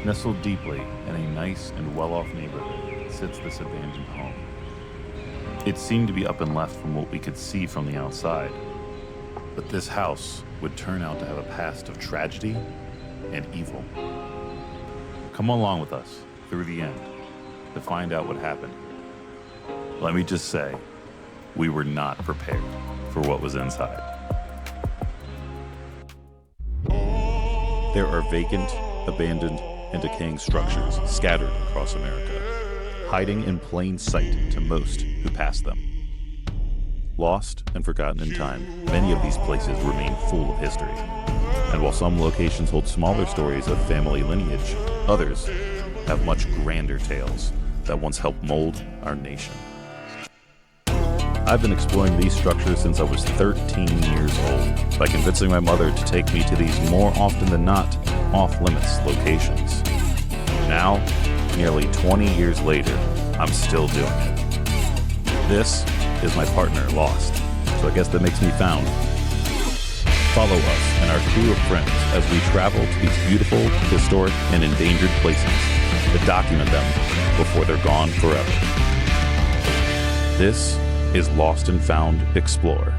Nestled deeply in a nice and well-off neighborhood sits this abandoned home. It seemed to be up and left from what we could see from the outside, but this house would turn out to have a past of tragedy and evil. Come along with us through the end to find out what happened. Let me just say, we were not prepared for what was inside. There are vacant, abandoned, and decaying structures scattered across America, hiding in plain sight to most who pass them. Lost and forgotten in time, many of these places remain full of history. And while some locations hold smaller stories of family lineage, others have much grander tales that once helped mold our nation. I've been exploring these structures since I was 13 years old by convincing my mother to take me to these more often than not off-limits locations. Now, nearly 20 years later, I'm still doing it. This is my partner, Lost, so I guess that makes me found. Follow us and our crew of friends as we travel to these beautiful, historic, and endangered places to document them before they're gone forever. This is Lost and Found Explorer.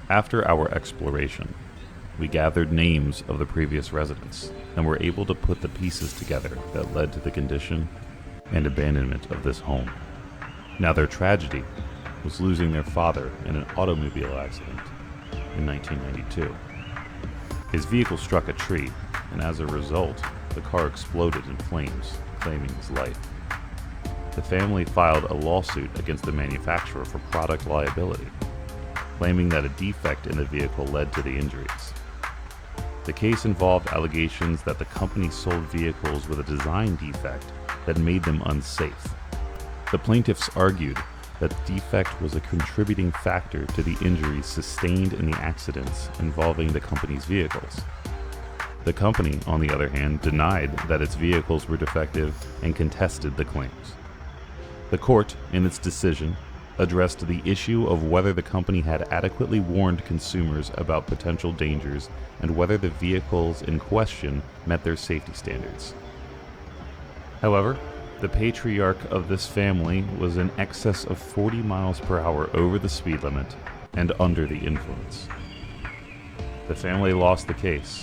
After our exploration, we gathered names of the previous residents and were able to put the pieces together that led to the condition and abandonment of this home. Now, their tragedy was losing their father in an automobile accident in 1992. His vehicle struck a tree, and as a result, the car exploded in flames, claiming his life. The family filed a lawsuit against the manufacturer for product liability, claiming that a defect in the vehicle led to the injuries. The case involved allegations that the company sold vehicles with a design defect that made them unsafe. The plaintiffs argued that the defect was a contributing factor to the injuries sustained in the accidents involving the company's vehicles. The company, on the other hand, denied that its vehicles were defective and contested the claims. The court, in its decision, addressed the issue of whether the company had adequately warned consumers about potential dangers and whether the vehicles in question met their safety standards. However, the patriarch of this family was in excess of 40 miles per hour over the speed limit and under the influence. The family lost the case,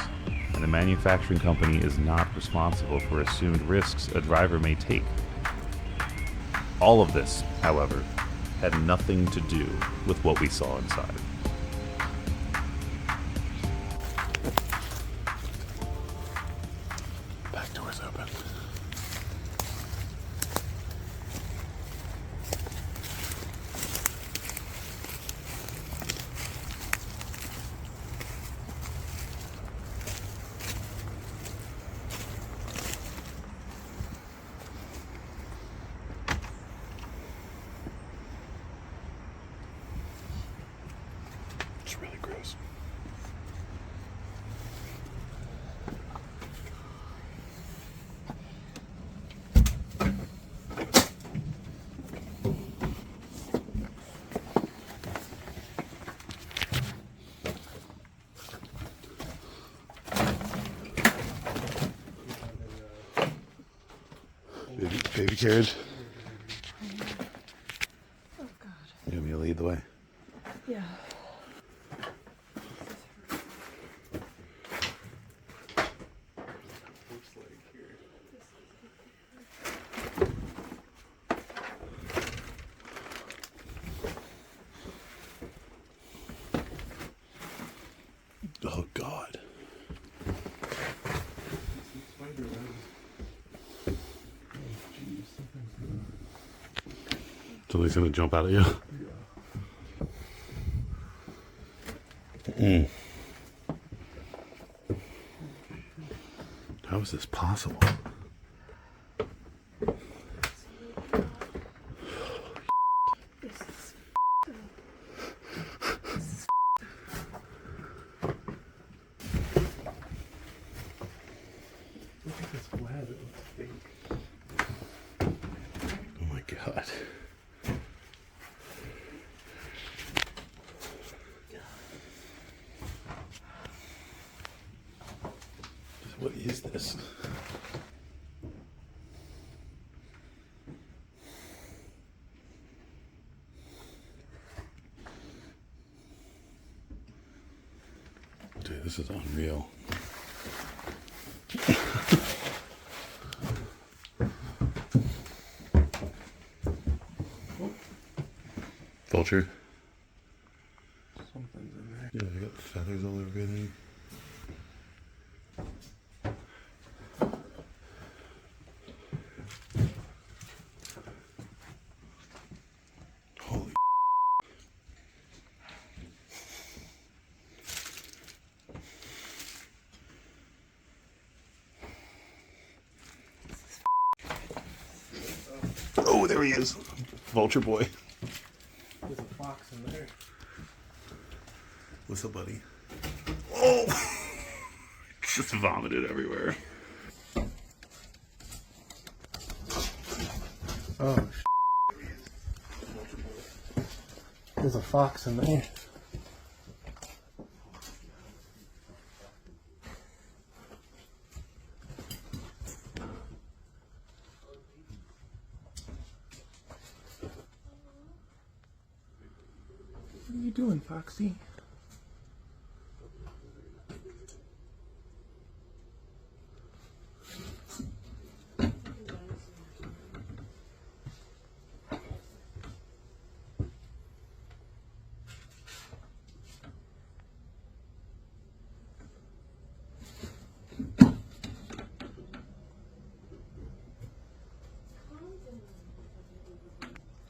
and the manufacturing company is not responsible for assumed risks a driver may take. All of this, however, had nothing to do with what we saw inside. Back door's open. It's really gross. Baby carriage. Oh God. You want me to lead the way? Yeah. Oh God. Somebody's gonna jump out at you. How is this possible? Look at this web, it looks fake. Oh my God. What is this? Dude, this is unreal. Vulture. Something's in there. Yeah, I got feathers all over everything. Holy. Oh, there he is. Vulture boy. There's a fox in there. What's up, buddy? Oh! Just vomited everywhere. Oh, there's a fox in there. What are you doing, Foxy?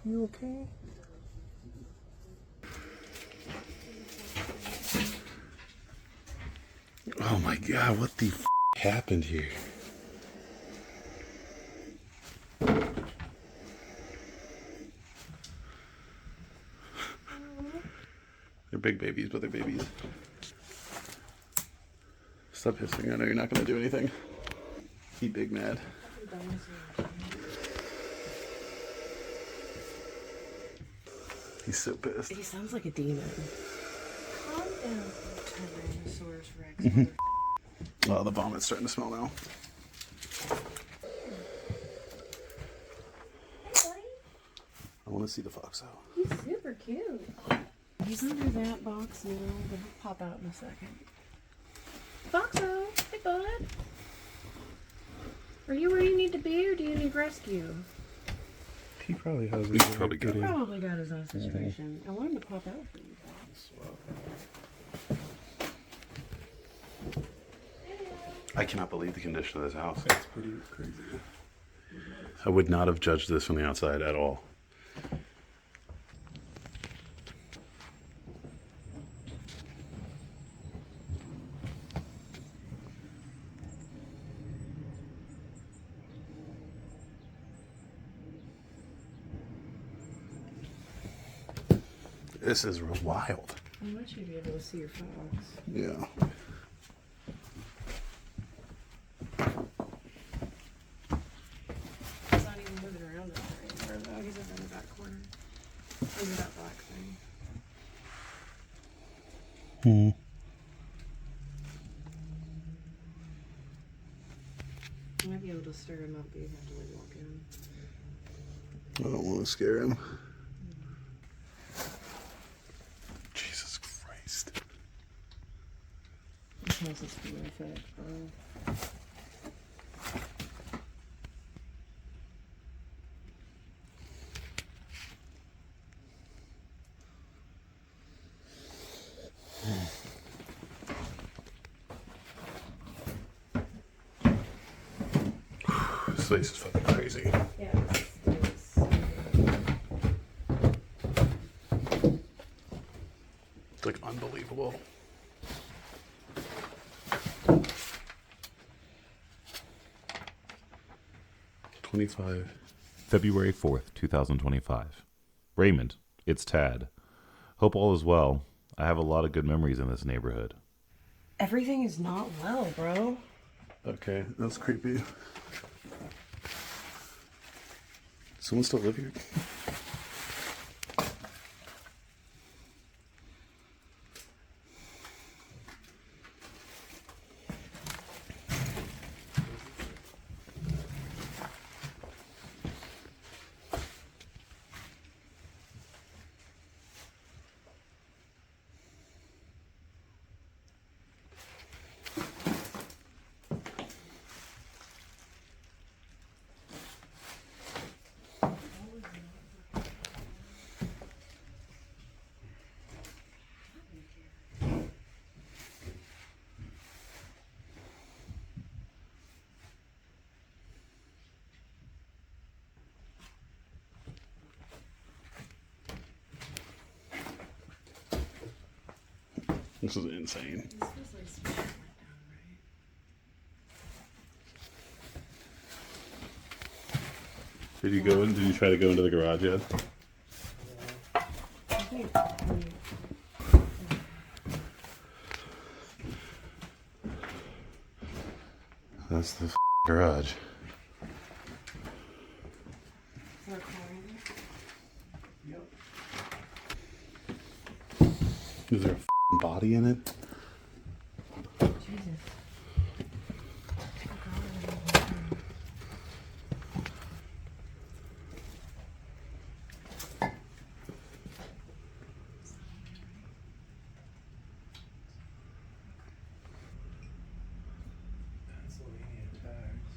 You okay? Oh my god, what the happened here? They're big babies, but they're babies. Stop hissing. I know you're not going to do anything. He big mad. He's so pissed. He sounds like a demon. Calm down, Tyrannosaurus Rex. Oh, the vomit's starting to smell now. I want to see the fox out. He's super cute. He's under that box now. He'll pop out in a second. Foxo, hey bud. Are you where you need to be, or do you need rescue? He probably has a He's probably good got- Probably got his own situation. I want him to pop out for you. I cannot believe the condition of this house. That's pretty crazy. I would not have judged this from the outside at all. This is wild. I want you to be able to see your fox. Yeah. He's not even moving around up there anymore, though. He's over in the back corner. Under that black thing. You might be able to stir him up, but you have to like walk in. I don't want to scare him. Jesus Christ. This house is horrific, bro. This place is fucking crazy. Yeah, it's It's like unbelievable. February 4th, 2025. Raymond, it's Tad. Hope all is well. I have a lot of good memories in this neighborhood. everything is not well, bro. Okay, that's creepy. Someone still live here? This is insane. This was like some shit went down, right? Did you go in? Did you try to go into the garage yet? I think That's the garage. we're calling it. Is there a body in it? Jesus. Pennsylvania tags.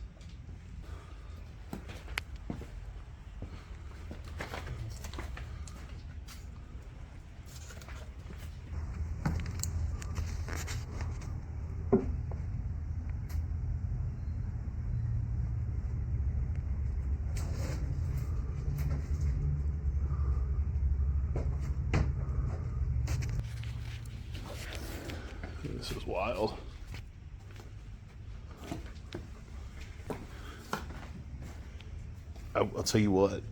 This is wild. I'll tell you what.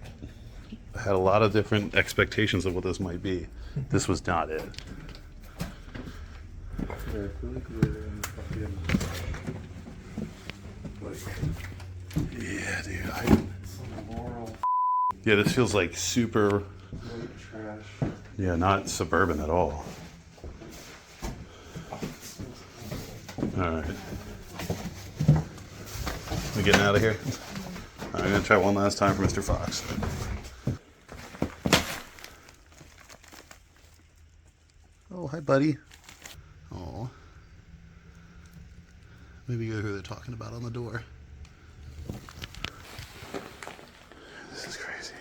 I had a lot of different expectations of what this might be. This was not it. Yeah, I feel like we're in the fucking. Like, Yeah, dude. some moral Yeah, this feels like super. white trash. Yeah, not suburban at all. All right. We getting out of here? All right, I'm gonna try one last time for Mr. Fox. Oh, hi, buddy. Oh. Maybe you hear who they're talking about on the door. This is crazy.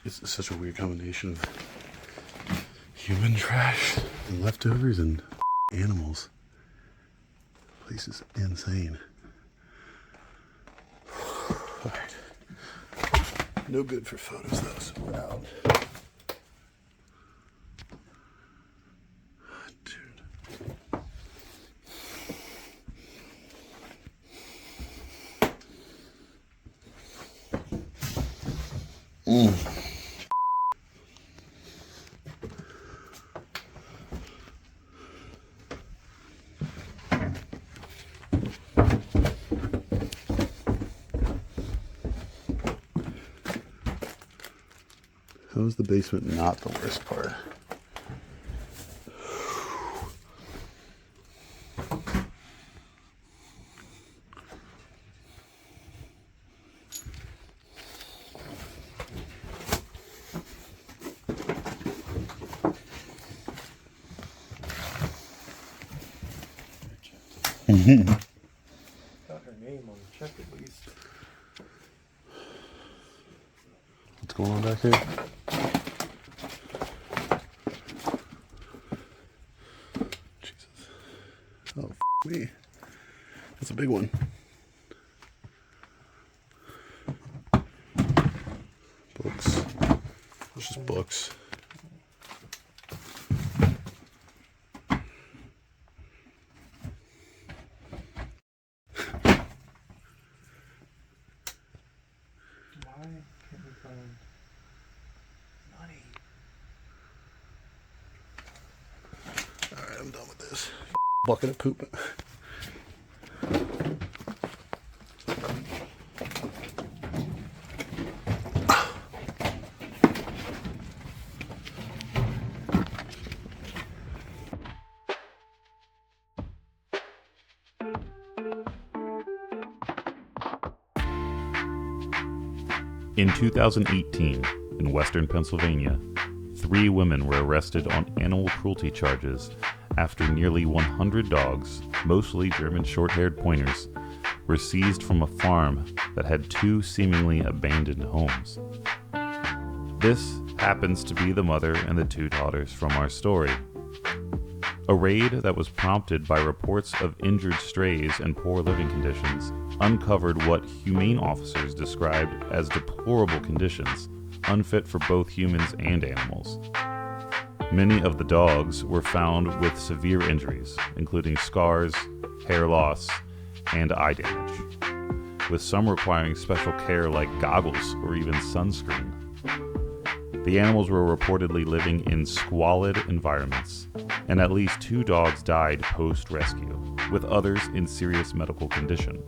It's such a weird combination of human trash and leftovers and animals. Place is insane. All right. No good for photos though, so we're out. Dude. How is the basement not the worst part? Got her name on the check at least. What's going on back here? Jesus. Oh, me. That's a big one. Books. It's just books. Why can't we find money? Alright, I'm done with this. Bucket of poop. In 2018, in western Pennsylvania, 3 women were arrested on animal cruelty charges after nearly 100 dogs, mostly German short-haired pointers, were seized from a farm that had 2 seemingly abandoned homes. This happens to be the mother and the two daughters from our story. A raid that was prompted by reports of injured strays and poor living conditions uncovered what humane officers described as deplorable conditions, unfit for both humans and animals. Many of the dogs were found with severe injuries, including scars, hair loss, and eye damage, with some requiring special care like goggles or even sunscreen. The animals were reportedly living in squalid environments, and at least 2 dogs died post-rescue, with others in serious medical condition.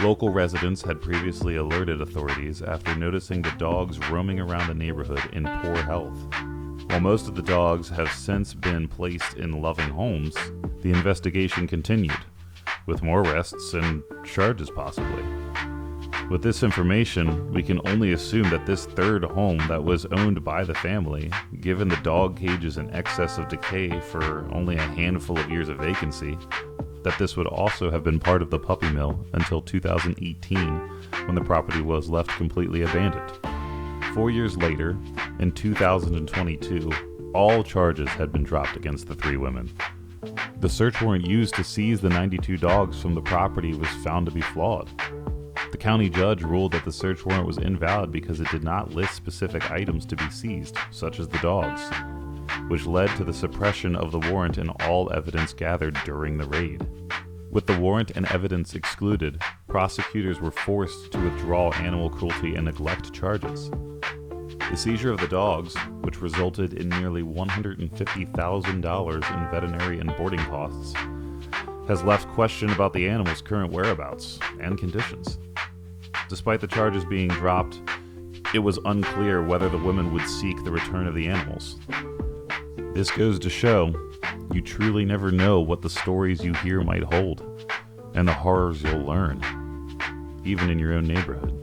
Local residents had previously alerted authorities after noticing the dogs roaming around the neighborhood in poor health. While most of the dogs have since been placed in loving homes, the investigation continued, with more arrests and charges possibly. With this information, we can only assume that this third home that was owned by the family, given the dog cages in excess of decay for only a handful of years of vacancy, that this would also have been part of the puppy mill until 2018, when the property was left completely abandoned. 4 years later, in 2022, all charges had been dropped against the 3 women. The search warrant used to seize the 92 dogs from the property was found to be flawed. The county judge ruled that the search warrant was invalid because it did not list specific items to be seized, such as the dogs, which led to the suppression of the warrant and all evidence gathered during the raid. With the warrant and evidence excluded, prosecutors were forced to withdraw animal cruelty and neglect charges. The seizure of the dogs, which resulted in nearly $150,000 in veterinary and boarding costs, has left question about the animals' current whereabouts and conditions. Despite the charges being dropped, it was unclear whether the women would seek the return of the animals. This goes to show, you truly never know what the stories you hear might hold, and the horrors you'll learn, even in your own neighborhood.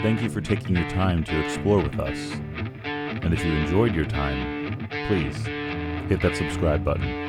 Thank you for taking your time to explore with us. And if you enjoyed your time, please hit that subscribe button.